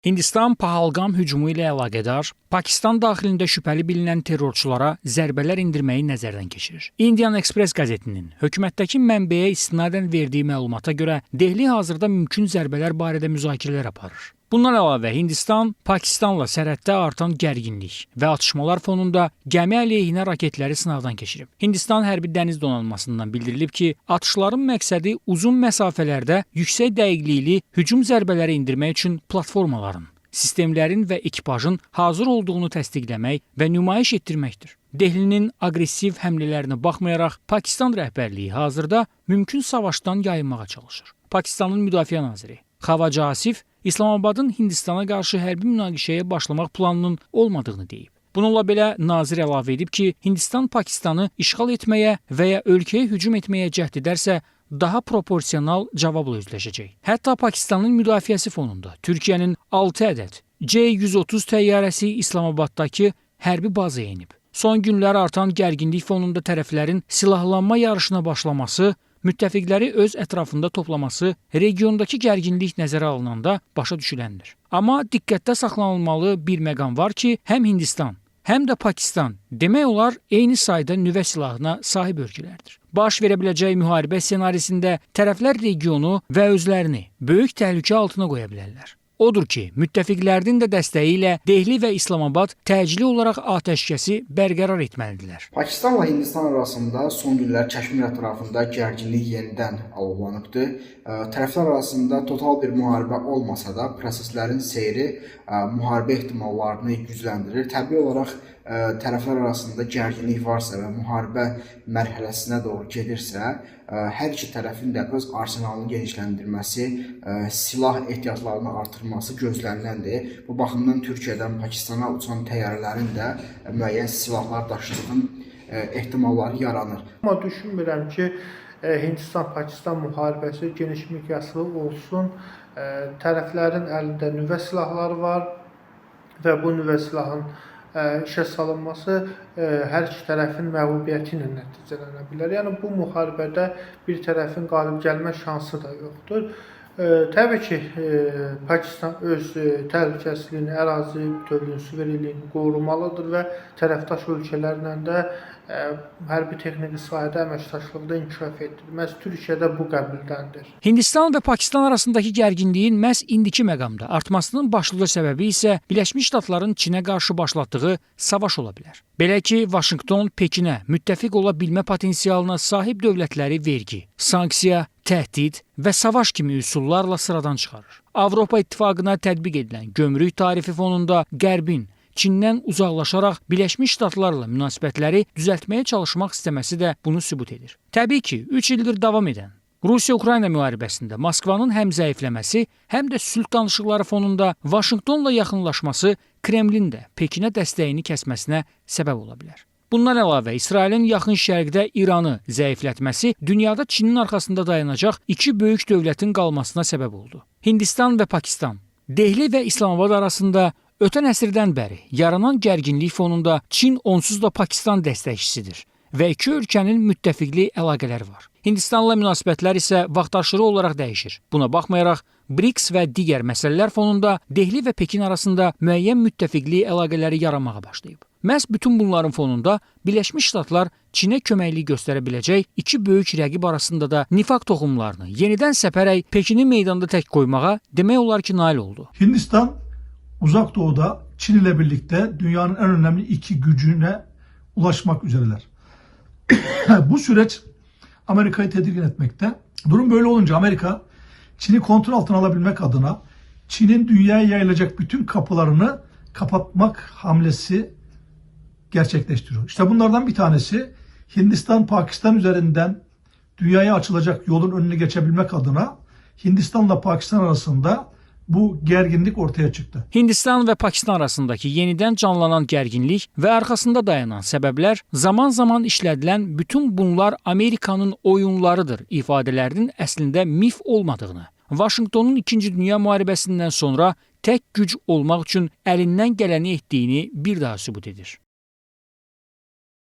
Hindistan Pahalgam hücumu ilə əlaqədar Pakistan daxilində şübhəli bilinən terrorçulara zərbələr indirməyi nəzərdən keçirir. Indian Express qəzetinin hökumətdəki mənbəyə istinadən verdiyi məlumata görə Dehli hazırda mümkün zərbələr barədə müzakirələr aparır. Bundan əlavə Hindistan Pakistanla sərhəddə artan gərginlik və atışmalar fonunda gəmi əleyhinə raketləri sınaqdan keçirib. Hindistan Hərbi Dəniz Donanmasından bildirilib ki, atışların məqsədi uzun məsafələrdə yüksək dəqiqlikli hücum zərbələri endirmək üçün platformaların, sistemlərin və ekipajın hazır olduğunu təsdiqləmək və nümayiş etdirməkdir. Dehlinin aqressiv həmlələrinə baxmayaraq, Pakistan rəhbərliyi hazırda mümkün savaşdan yayınmağa çalışır. Pakistanın Müdafiə naziri Xavaca Asif İslamabadın Hindistana qarşı hərbi münaqişəyə başlamaq planının olmadığını deyib. Bununla belə nazir əlavə edib ki, Hindistan Pakistanı işğal etməyə və ya ölkəyə hücum etməyə cəhd edərsə, daha proporsional cavabla üzləşəcək. Hətta Pakistanın müdafiəsi fonunda Türkiyənin 6 ədəd C-130 təyyarəsi İslamabaddakı hərbi bazaya enib. Son günlər artan gərginlik fonunda tərəflərin silahlanma yarışına başlaması, müttəfiqləri öz ətrafında toplaması regiondakı gərginlik nəzərə alınanda başa düşüləndir. Amma diqqətdə saxlanılmalı bir məqam var ki, həm Hindistan, həm də Pakistan demək olar eyni sayda nüvə silahına sahib ölkələrdir. Baş verə biləcək müharibə ssenarisində tərəflər regionu və özlərini böyük təhlükə altına qoya bilərlər. Odur ki, müttəfiqlərinin də dəstəyi ilə Dehli və İslamabad təcili olaraq atəşkəsi bərqərar etməlidirlər. Pakistanla Hindistan arasında son günlər Kəşmir ətrafında gərginlik yenidən alovlanıbdır. Tərəflər arasında total bir müharibə olmasa da proseslərin seyri müharibə ehtimallarını gücləndirir. Təbii olaraq tərəflər arasında gərginlik varsa və müharibə mərhələsinə doğru gedirsə, hər iki tərəfin də öz arsenalını genişləndirməsi, silah ehtiyatlarını artırması gözləniləndir. Bu baxımdan Türkiyədən Pakistana uçan təyyarələrin də müəyyən silahlar daşıdığının ehtimalları yaranır. Amma düşünmürəm ki, Hindistan-Pakistan müharibəsi geniş miqyaslı olsun. Tərəflərin əlində nüvə silahları var və bu nüvə silahın işə salınması hər iki tərəfin məğlubiyyəti ilə nəticələnə bilər. Yəni bu müharibədə bir tərəfin qalib gəlmə şansı da yoxdur. Təbii ki, Pakistan öz təhlükəsizliyini, ərazi bütövlüyünü, suverenliyini qorumalıdır və tərəfdaş ölkələrlə də hərbi texniki sahədə əməkdaşlıqda inkişaf etdirir. Məhz Türkiyədə bu qəbildəndir. Hindistan və Pakistan arasındakı gərginliyin məhz indiki məqamda artmasının başlıca səbəbi isə Birləşmiş Ştatların Çinə qarşı başlatdığı savaş ola bilər. Belə ki, Vaşinqton Pekinə müttəfiq ola bilmə potensialına sahib dövlətləri vergi, sanksiya, təhdid və savaş kimi üsullarla sıradan çıxarır. Avropa İttifaqına tətbiq edilən gömrük tarifi fonunda Qərbin Çindən uzaqlaşaraq Birləşmiş Ştatlarla münasibətləri düzəltməyə çalışmaq istəməsi də bunu sübut edir. Təbii ki, 3 ildir davam edən Rusiya-Ukrayna müharibəsində Moskvanın həm zəifləməsi, həm də sülh danışıqları fonunda Vaşinqtonla yaxınlaşması Kremlin də Pekinə dəstəyini kəsməsinə səbəb ola bilər. Bundan əlavə, İsrailin yaxın şərqdə İranı zəiflətməsi dünyada Çinin arxasında dayanacaq iki böyük dövlətin qalmasına səbəb oldu. Hindistan və Pakistan, Dehli və İslamabad arasında ötən əsrdən bəri yaranan gərginlik fonunda Çin onsuz da Pakistan dəstəkçisidir və iki ölkənin müttəfiqlik əlaqələri var. Hindistanla münasibətlər isə vaxtaşırı olaraq dəyişir. Buna baxmayaraq, BRICS və digər məsələlər fonunda Dehli və Pekin arasında müəyyən müttəfiqlik əlaqələri yaranmağa başlayıb. Məhz bütün bunların fonunda Birləşmiş Ştatlar Çinə köməklik göstərə biləcək iki böyük rəqib arasında da nifaq toxumlarını yenidən səpərək Pekini meydanda tək qoymağa demək olar ki, nail oldu. Hindistan Uzak Doğu'da Çin ile birlikte dünyanın en önemli iki gücüne ulaşmak üzereler. Bu süreç Amerika'yı tedirgin etmekte. Durum böyle olunca Amerika Çin'i kontrol altına alabilmek adına Çin'in dünyaya yayılacak bütün kapılarını kapatmak hamlesi gerçekleştiriyor. İşte bunlardan bir tanesi Hindistan-Pakistan üzerinden dünyaya açılacak yolun önüne geçebilmek adına Hindistan'la Pakistan arasında bu gərginlik ortaya çıxdı. Hindistan və Pakistan arasındakı yenidən canlanan gərginlik və arxasında dayanan səbəblər zaman-zaman işlədilən bütün bunlar Amerikanın oyunlarıdır ifadələrinin əslində mif olmadığını, Vaşinqtonun 2-ci Dünya müharibəsindən sonra tək güc olmaq üçün əlindən gələni etdiyini bir daha sübut edir.